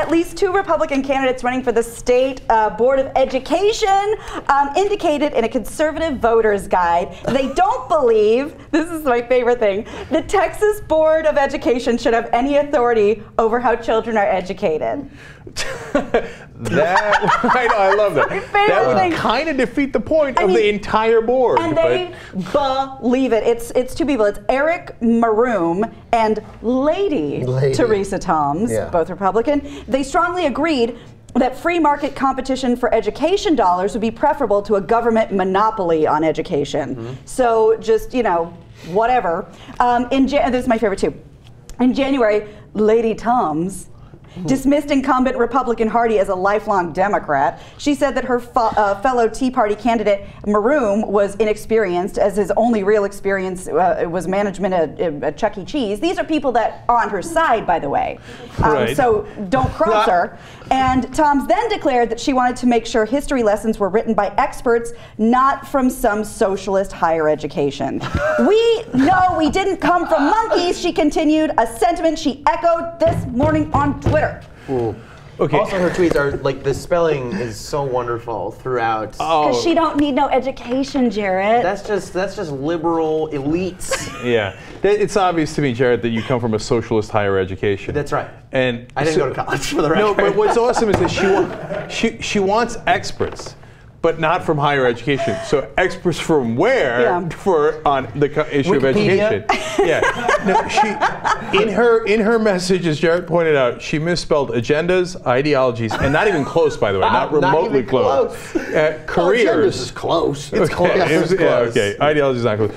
at least 2 Republican candidates running for the state Board of Education indicated in a conservative voters guide they don't believe, this is my favorite thing, the Texas Board of Education should have any authority over how children are educated. I love that. That would kind of defeat the point of the entire board. And they believe it. It's 2 people. It's Eric Mahroum and Lady Theresa Thombs, both Republican. They strongly agreed that free market competition for education dollars would be preferable to a government monopoly on education. So just, you know, whatever. This is my favorite too. In January, Lady Thombs dismissed incumbent Republican Hardy as a lifelong Democrat. She said that her fellow Tea Party candidate Mahroum was inexperienced, as his only real experience was management at Chuck E. Cheese. These are people that are on her side, by the way. So don't cross her. And Thombs then declared that she wanted to make sure history lessons were written by experts, not from some socialist higher education. We know we didn't come from monkeys, she continued, a sentiment she echoed this morning on Twitter. Okay. Also, her tweets are like, the spelling is so wonderful throughout. Because she don't need no education, Jarrett. That's just liberal elites. Yeah, it's obvious to me, Jarrett, that you come from a socialist higher education. That's right. And I didn't go to college, for the record. No, but what's awesome is that she wants experts, but not from higher education. So experts from where on the issue of education? No, in her message, as Jarrett pointed out, she misspelled agendas, ideologies, and not even close, by the way, not remotely close. Careers. Agendas is close. It's close. Okay, ideology is not close.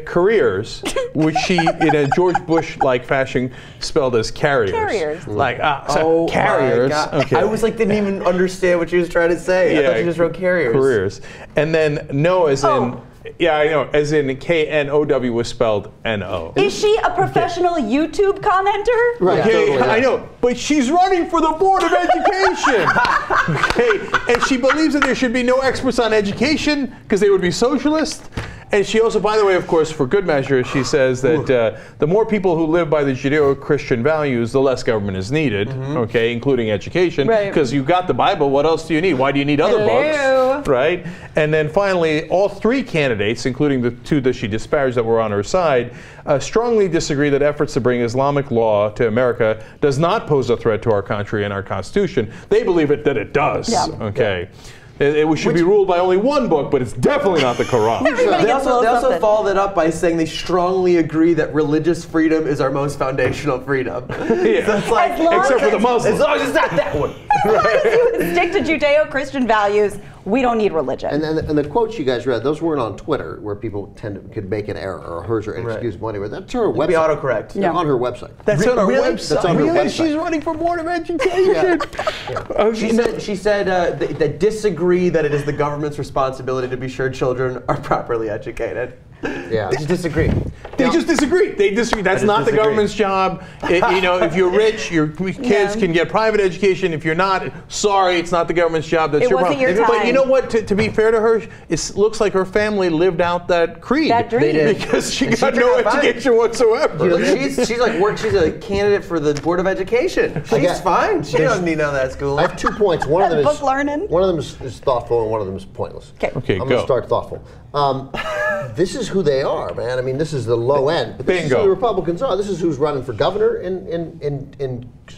Careers, which she, in a George Bush-like fashion, spelled as carriers. Carriers. Like, carriers. Okay. I was like, didn't even understand what she was trying to say. I thought she just wrote carriers. Careers. And then no as in, I know, as in K-N-O-W was spelled N-O. Is she a professional YouTube commenter? Right. Okay, totally, I know, but she's running for the Board of Education. Okay, and she believes that there should be no experts on education because they would be socialist. And she also, by the way, of course, for good measure, she says that the more people who live by the Judeo-Christian values, the less government is needed, okay, including education, because you've got the Bible. What else do you need? Why do you need other books, right? And then finally, all 3 candidates, including the 2 that she disparaged that were on her side, strongly disagree that efforts to bring Islamic law to America does not pose a threat to our country and our Constitution. They believe that it does, okay? It should be ruled by only one book, but it's definitely not the Quran. They also follow that up by saying they strongly agree that religious freedom is our most foundational freedom. So it's like, except for the Muslims. As long as it's not that one. As long as you stick to Judeo-Christian values, we don't need religion. And the quotes you guys read, those weren't on Twitter, where people could make an error or hers or inexcusable anyway. That's her website. Be autocorrect. Yeah. On her website. That's on her website. That's on her website. She's running for Board of Education. She said that disagree that it is the government's responsibility to be sure children are properly educated. Yeah. They just disagree. They just disagree. They disagree. That's not the government's job. You know, if you're rich, your kids can get private education. If you're not, sorry, it's not the government's job. That's your problem. Your time. But you know what? To be fair to her, it looks like her family lived out that creed. That dream. They did. Because she got no education whatsoever. She's like she's a candidate for the Board of Education. She's fine. She doesn't need none of that school. I have 2 points. One of them book learning. One of them is thoughtful, and one of them is pointless. Okay, I'm going to start thoughtful. This is who they are, man. I mean, this is the low end. But this is who the Republicans are. This is who's running for governor on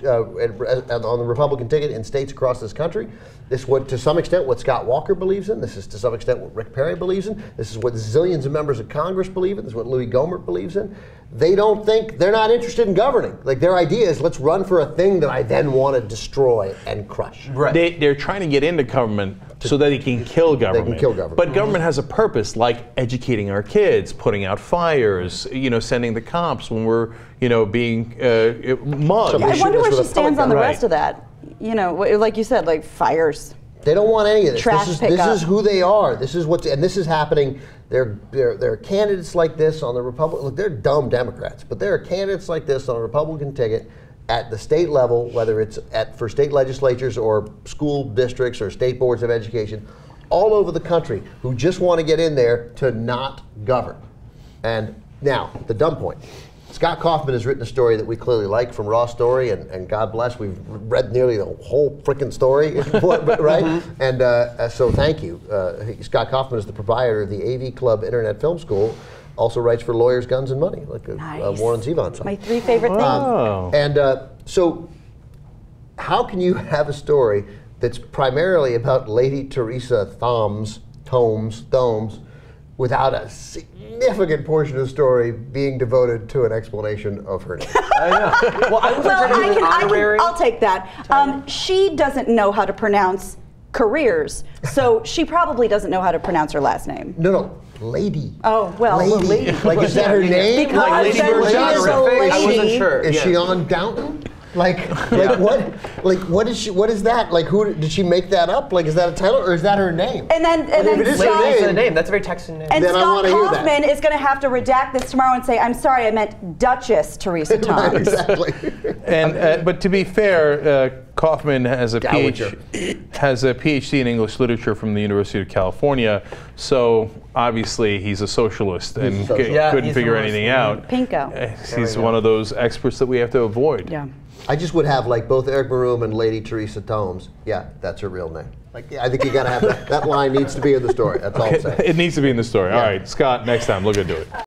the Republican ticket in states across this country. This is what, to some extent, what Scott Walker believes in. This is, to some extent, what Rick Perry believes in. This is what zillions of members of Congress believe in. This is what Louis Gohmert believes in. They don't think, they're not interested in governing. Like, their idea is, let's run for a thing that I then want to destroy and crush. Right. They're trying to get into government so that they can kill government. They can kill government. But government has a purpose, like educating our kids, putting out fires, sending the cops when we're, being mugged. I wonder where she stands on the rest of that. Like you said, like fires. They don't want any of this. Trash this is who they are. This is what's, and this is happening. There are candidates like this on the Republican. Look, they're dumb Democrats, but there are candidates like this on a Republican ticket at the state level, whether it's for state legislatures or school districts or state boards of education, all over the country, who just want to get in there to not govern. And now, the dumb point. Scott Kaufman has written a story that we clearly like from Raw Story, and God bless, we've read nearly the whole freaking story, right? And so thank you. Scott Kaufman is the proprietor of the AV Club Internet Film School, also writes for Lawyers, Guns, and Money, like a Warren Zevon song. My 3 favorite things. And so how can you have a story that's primarily about Lady Theresa Thombs, without a significant portion of the story being devoted to an explanation of her name? I know. Well, I'll take that. She doesn't know how to pronounce careers, so she probably doesn't know how to pronounce her last name. No, Lady. Oh, well, Lady. Like, is that her name? Because like Lady I wasn't sure. Is she on Downton? What is that? Like, who did she make that up? Like, is that a title or is that her name? And then Scott, a name. That's a very Texan name. And Scott Kaufman is going to have to redact this tomorrow and say, "I'm sorry, I meant Duchess Theresa Thombs." Exactly. And but to be fair, Kaufman has a PhD in English literature from the University of California. So obviously he's a socialist and couldn't figure anything out. Pinko. He's one of those experts that we have to avoid. Yeah. I just would have like both Eric Mahroum and Lady Theresa Thombs. Yeah, that's her real name. Like, I think you got to have that. That line needs to be in the story. That's all I'm saying. It needs to be in the story. Yeah. All right, Scott, next time, look into it.